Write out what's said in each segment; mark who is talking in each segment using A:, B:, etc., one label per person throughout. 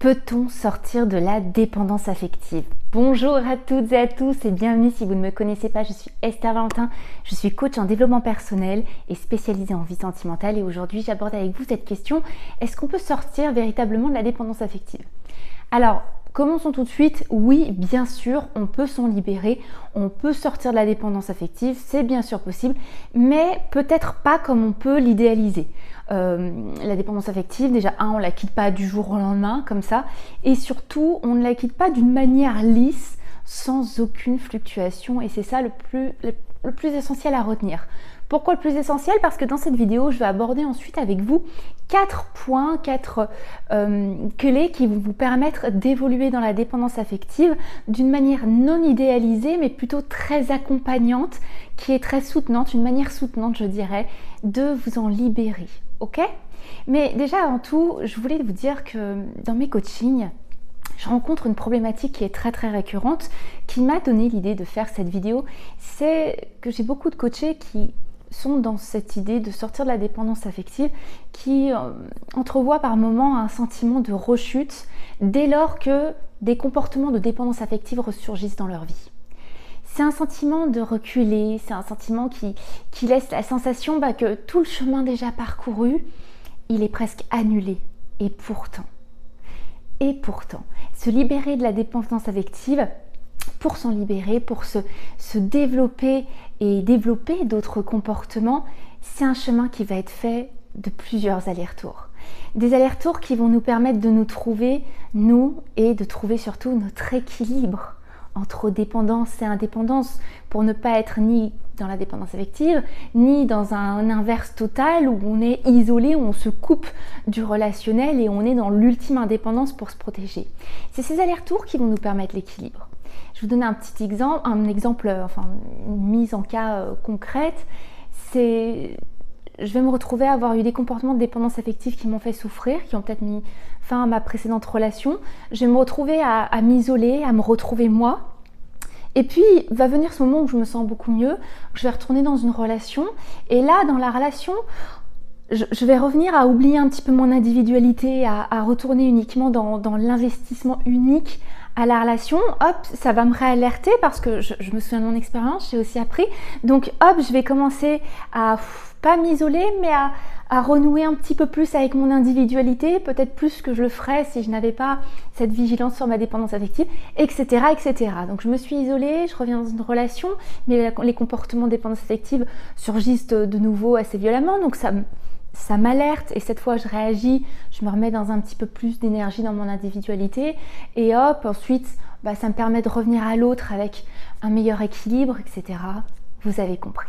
A: Peut-on sortir de la dépendance affective? Bonjour à toutes et à tous et bienvenue. Si vous ne me connaissez pas, je suis Esther Valentin, je suis coach en développement personnel et spécialisée en vie sentimentale, et aujourd'hui j'aborde avec vous cette question: est-ce qu'on peut sortir véritablement de la dépendance affective? Alors, commençons tout de suite. Oui, bien sûr, on peut s'en libérer, on peut sortir de la dépendance affective, c'est bien sûr possible, mais peut-être pas comme on peut l'idéaliser. La dépendance affective, déjà, on ne la quitte pas du jour au lendemain, comme ça, et surtout, on ne la quitte pas d'une manière lisse, sans aucune fluctuation, et c'est ça le plus essentiel à retenir. Pourquoi le plus essentiel? Parce que dans cette vidéo, je vais aborder ensuite avec vous 4 points, 4 clés qui vont vous permettre d'évoluer dans la dépendance affective d'une manière non idéalisée, mais plutôt très accompagnante, qui est très soutenante, une manière soutenante, je dirais, de vous en libérer. Ok? Mais déjà, avant tout, je voulais vous dire que dans mes coachings, je rencontre une problématique qui est très récurrente, qui m'a donné l'idée de faire cette vidéo. C'est que j'ai beaucoup de coachés qui sont dans cette idée de sortir de la dépendance affective, qui entrevoient par moments un sentiment de rechute dès lors que des comportements de dépendance affective ressurgissent dans leur vie. C'est un sentiment de reculer, c'est un sentiment qui laisse la sensation que tout le chemin déjà parcouru, il est presque annulé. Et pourtant, se libérer de la dépendance affective, pour s'en libérer, pour se développer et développer d'autres comportements, c'est un chemin qui va être fait de plusieurs allers-retours. Des allers-retours qui vont nous permettre de nous trouver, nous, et de trouver surtout notre équilibre entre dépendance et indépendance, pour ne pas être ni dans la dépendance affective, ni dans un inverse total où on est isolé, où on se coupe du relationnel et on est dans l'ultime indépendance pour se protéger. C'est ces allers-retours qui vont nous permettre l'équilibre. Je vais vous donner un petit exemple, une mise en cas concrète. Je vais me retrouver à avoir eu des comportements de dépendance affective qui m'ont fait souffrir, qui ont peut-être mis fin à ma précédente relation. Je vais me retrouver à m'isoler, à me retrouver moi. Et puis va venir ce moment où je me sens beaucoup mieux, je vais retourner dans une relation, et là dans la relation, je vais revenir à oublier un petit peu mon individualité, à retourner uniquement dans l'investissement unique à la relation. Hop, ça va me réalerter parce que je me souviens de mon expérience, j'ai aussi appris. Donc hop, je vais commencer à pas m'isoler, mais à renouer un petit peu plus avec mon individualité, peut-être plus que je le ferais si je n'avais pas cette vigilance sur ma dépendance affective, etc., etc. Donc je me suis isolée, je reviens dans une relation, mais les comportements de dépendance affective surgissent de nouveau assez violemment, donc ça m'alerte, et cette fois je réagis, je me remets dans un petit peu plus d'énergie dans mon individualité, et hop, ensuite ça me permet de revenir à l'autre avec un meilleur équilibre, etc. Vous avez compris.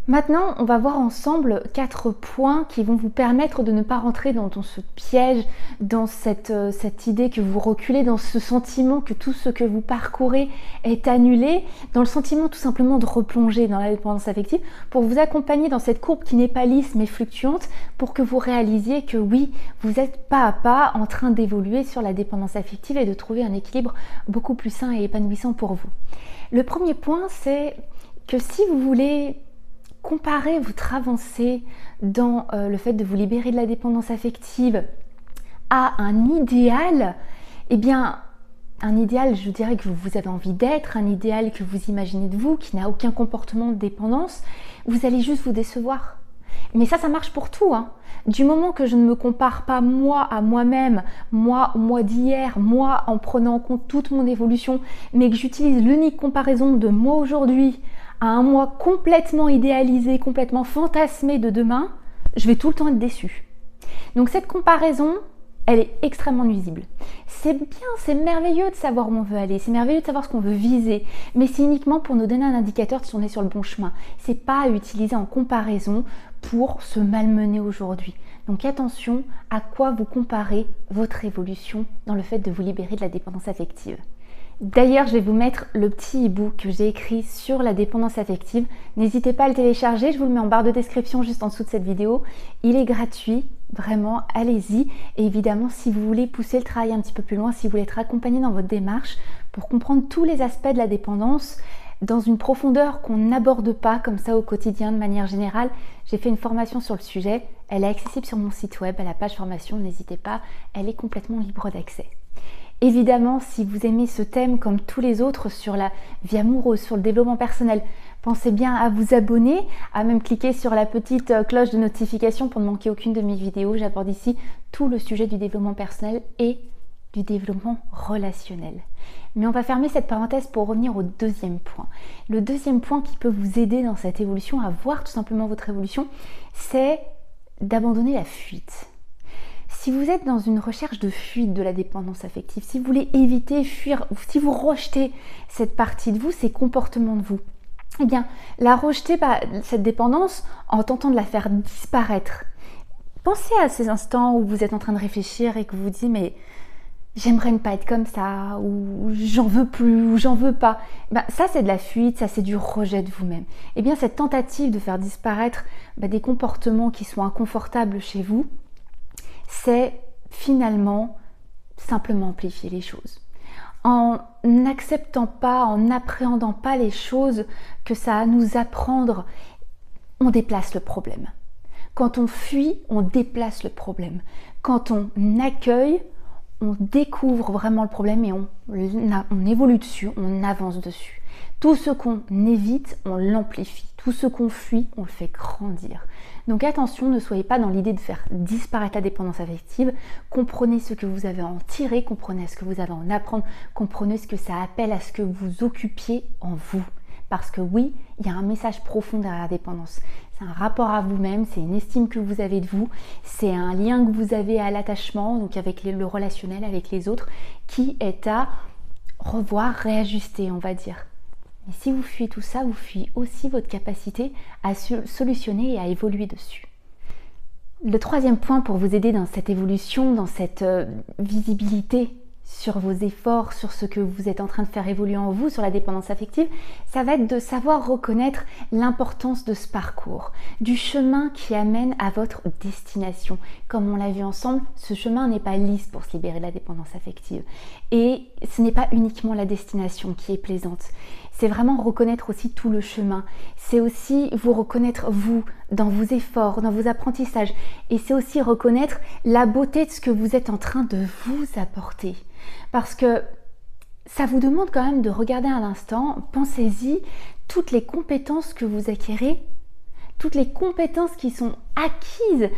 A: Maintenant, on va voir ensemble 4 points qui vont vous permettre de ne pas rentrer dans ce piège, dans cette idée que vous reculez, dans ce sentiment que tout ce que vous parcourez est annulé, dans le sentiment tout simplement de replonger dans la dépendance affective, pour vous accompagner dans cette courbe qui n'est pas lisse mais fluctuante, pour que vous réalisiez que oui, vous êtes pas à pas en train d'évoluer sur la dépendance affective et de trouver un équilibre beaucoup plus sain et épanouissant pour vous. Le premier point, c'est que si vous voulez comparer votre avancée dans le fait de vous libérer de la dépendance affective à un idéal, eh bien, un idéal, je dirais, que vous avez envie d'être, un idéal que vous imaginez de vous, qui n'a aucun comportement de dépendance, vous allez juste vous décevoir. Mais ça marche pour tout, hein. Du moment que je ne me compare pas moi à moi-même, moi au mois d'hier, moi en prenant en compte toute mon évolution, mais que j'utilise l'unique comparaison de moi aujourd'hui à un moi complètement idéalisé, complètement fantasmé de demain, je vais tout le temps être déçue. Donc cette comparaison, elle est extrêmement nuisible. C'est bien, c'est merveilleux de savoir où on veut aller, c'est merveilleux de savoir ce qu'on veut viser, mais c'est uniquement pour nous donner un indicateur de si on est sur le bon chemin. C'est pas à utiliser en comparaison pour se malmener aujourd'hui. Donc attention à quoi vous comparez votre évolution dans le fait de vous libérer de la dépendance affective. D'ailleurs, je vais vous mettre le petit e-book que j'ai écrit sur la dépendance affective. N'hésitez pas à le télécharger, je vous le mets en barre de description juste en dessous de cette vidéo. Il est gratuit, vraiment, allez-y. Et évidemment, si vous voulez pousser le travail un petit peu plus loin, si vous voulez être accompagné dans votre démarche pour comprendre tous les aspects de la dépendance, dans une profondeur qu'on n'aborde pas comme ça au quotidien de manière générale. J'ai fait une formation sur le sujet, elle est accessible sur mon site web, à la page formation, n'hésitez pas, elle est complètement libre d'accès. Évidemment, si vous aimez ce thème comme tous les autres sur la vie amoureuse, sur le développement personnel, pensez bien à vous abonner, à même cliquer sur la petite cloche de notification pour ne manquer aucune de mes vidéos. J'aborde ici tout le sujet du développement personnel et du développement relationnel. Mais on va fermer cette parenthèse pour revenir au deuxième point. Le deuxième point qui peut vous aider dans cette évolution, à voir tout simplement votre évolution, c'est d'abandonner la fuite. Si vous êtes dans une recherche de fuite de la dépendance affective, si vous voulez éviter, fuir, ou si vous rejetez cette partie de vous, ces comportements de vous, eh bien, la rejeter, cette dépendance, en tentant de la faire disparaître. Pensez à ces instants où vous êtes en train de réfléchir et que vous vous dites, mais j'aimerais ne pas être comme ça, ou j'en veux plus, ou j'en veux pas. Ça, c'est de la fuite, ça, c'est du rejet de vous-même. Eh bien, cette tentative de faire disparaître des comportements qui sont inconfortables chez vous, c'est finalement simplement amplifier les choses. En n'acceptant pas, en n'appréhendant pas les choses que ça a à nous apprendre, on déplace le problème. Quand on fuit, on déplace le problème. Quand on accueille, on découvre vraiment le problème et on évolue dessus, on avance dessus. Tout ce qu'on évite, on l'amplifie. Tout ce qu'on fuit, on le fait grandir. Donc attention, ne soyez pas dans l'idée de faire disparaître la dépendance affective. Comprenez ce que vous avez à en tirer, comprenez ce que vous avez à en apprendre, comprenez ce que ça appelle à ce que vous occupiez en vous. Parce que oui, il y a un message profond derrière la dépendance. C'est un rapport à vous-même, c'est une estime que vous avez de vous, c'est un lien que vous avez à l'attachement, donc avec le relationnel, avec les autres, qui est à revoir, réajuster, on va dire. Mais si vous fuyez tout ça, vous fuyez aussi votre capacité à solutionner et à évoluer dessus. Le troisième point pour vous aider dans cette évolution, dans cette visibilité sur vos efforts, sur ce que vous êtes en train de faire évoluer en vous, sur la dépendance affective, ça va être de savoir reconnaître l'importance de ce parcours, du chemin qui amène à votre destination. Comme on l'a vu ensemble, ce chemin n'est pas lisse pour se libérer de la dépendance affective. Et ce n'est pas uniquement la destination qui est plaisante. C'est vraiment reconnaître aussi tout le chemin. C'est aussi vous reconnaître vous, dans vos efforts, dans vos apprentissages. Et c'est aussi reconnaître la beauté de ce que vous êtes en train de vous apporter. Parce que ça vous demande quand même de regarder un instant, pensez-y, toutes les compétences que vous acquérez, toutes les compétences qui sont acquises,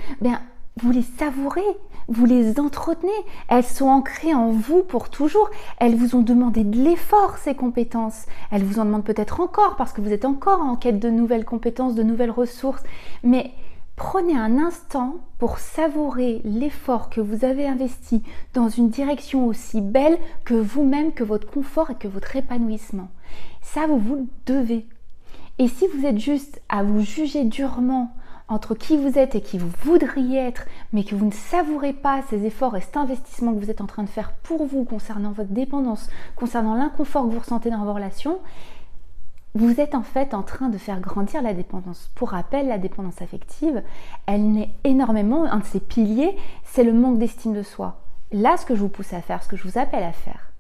A: vous les savourez, vous les entretenez, elles sont ancrées en vous pour toujours, elles vous ont demandé de l'effort ces compétences, elles vous en demandent peut-être encore parce que vous êtes encore en quête de nouvelles compétences, de nouvelles ressources, mais prenez un instant pour savourer l'effort que vous avez investi dans une direction aussi belle que vous-même, que votre confort et que votre épanouissement. Ça, vous le devez. Et si vous êtes juste à vous juger durement entre qui vous êtes et qui vous voudriez être, mais que vous ne savourez pas ces efforts et cet investissement que vous êtes en train de faire pour vous concernant votre dépendance, concernant l'inconfort que vous ressentez dans vos relations, vous êtes en fait en train de faire grandir la dépendance. Pour rappel, la dépendance affective, elle naît énormément, un de ses piliers, c'est le manque d'estime de soi. Là, ce que je vous pousse à faire, ce que je vous appelle à faire,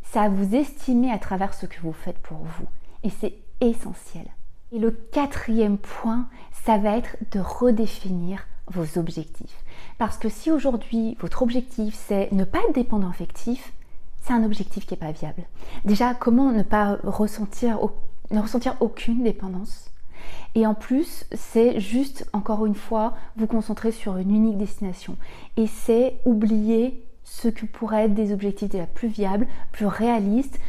A: c'est à vous estimer à travers ce que vous faites pour vous. Et c'est essentiel. Et le quatrième point, ça va être de redéfinir vos objectifs. Parce que si aujourd'hui, votre objectif, c'est ne pas être dépendant affectif, c'est un objectif qui n'est pas viable. Déjà, comment ne pas ressentir aucune dépendance? Et en plus, c'est juste, encore une fois, vous concentrer sur une unique destination. Et c'est oublier ce que pourraient être des objectifs déjà plus viables, plus réalistes,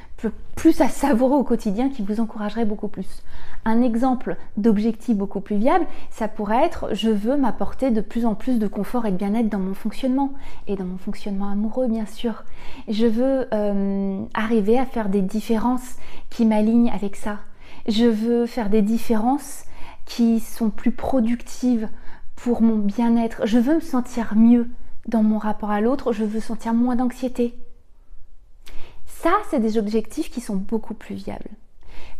A: plus à savourer au quotidien, qui vous encouragerait beaucoup plus. Un exemple d'objectif beaucoup plus viable, ça pourrait être: je veux m'apporter de plus en plus de confort et de bien-être dans mon fonctionnement, et dans mon fonctionnement amoureux bien sûr. Je veux arriver à faire des différences qui m'alignent avec ça. Je veux faire des différences qui sont plus productives pour mon bien-être. Je veux me sentir mieux dans mon rapport à l'autre, je veux sentir moins d'anxiété. Ça, c'est des objectifs qui sont beaucoup plus viables.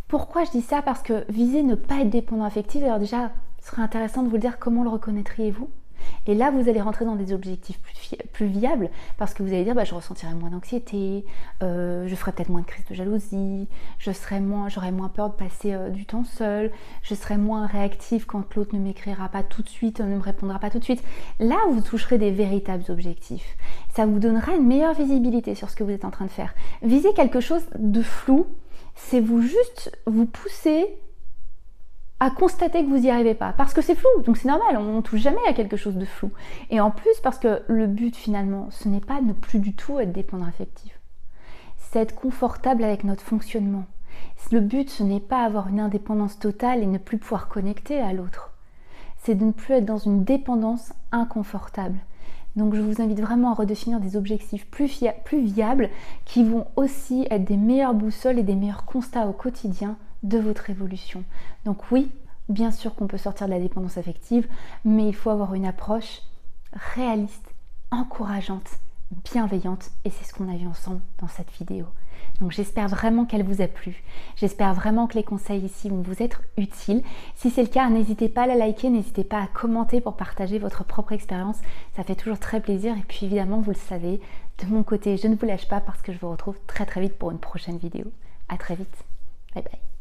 A: Pourquoi je dis ça? Parce que viser ne pas être dépendant affectif, alors déjà, ce serait intéressant de vous le dire, comment le reconnaîtriez-vous? Et là, vous allez rentrer dans des objectifs plus viables parce que vous allez dire bah, je ressentirai moins d'anxiété, je ferai peut-être moins de crise de jalousie, j'aurai moins peur de passer du temps seule, je serai moins réactive quand l'autre ne m'écrira pas tout de suite, ne me répondra pas tout de suite. Là, vous toucherez des véritables objectifs. Ça vous donnera une meilleure visibilité sur ce que vous êtes en train de faire. Viser quelque chose de flou, c'est vous pousser à constater que vous n'y arrivez pas, parce que c'est flou, donc c'est normal, on ne touche jamais à quelque chose de flou. Et en plus, parce que le but finalement, ce n'est pas ne plus du tout être dépendant affectif, c'est être confortable avec notre fonctionnement. Le but, ce n'est pas avoir une indépendance totale et ne plus pouvoir connecter à l'autre, c'est de ne plus être dans une dépendance inconfortable. Donc je vous invite vraiment à redéfinir des objectifs plus viables qui vont aussi être des meilleures boussoles et des meilleurs constats au quotidien de votre évolution. Donc oui, bien sûr qu'on peut sortir de la dépendance affective, mais il faut avoir une approche réaliste, encourageante, bienveillante, et c'est ce qu'on a vu ensemble dans cette vidéo. Donc j'espère vraiment qu'elle vous a plu, j'espère vraiment que les conseils ici vont vous être utiles. Si c'est le cas, n'hésitez pas à la liker, n'hésitez pas à commenter pour partager votre propre expérience, ça fait toujours très plaisir. Et puis évidemment, vous le savez, de mon côté, je ne vous lâche pas parce que je vous retrouve très vite pour une prochaine vidéo. À très vite, bye bye.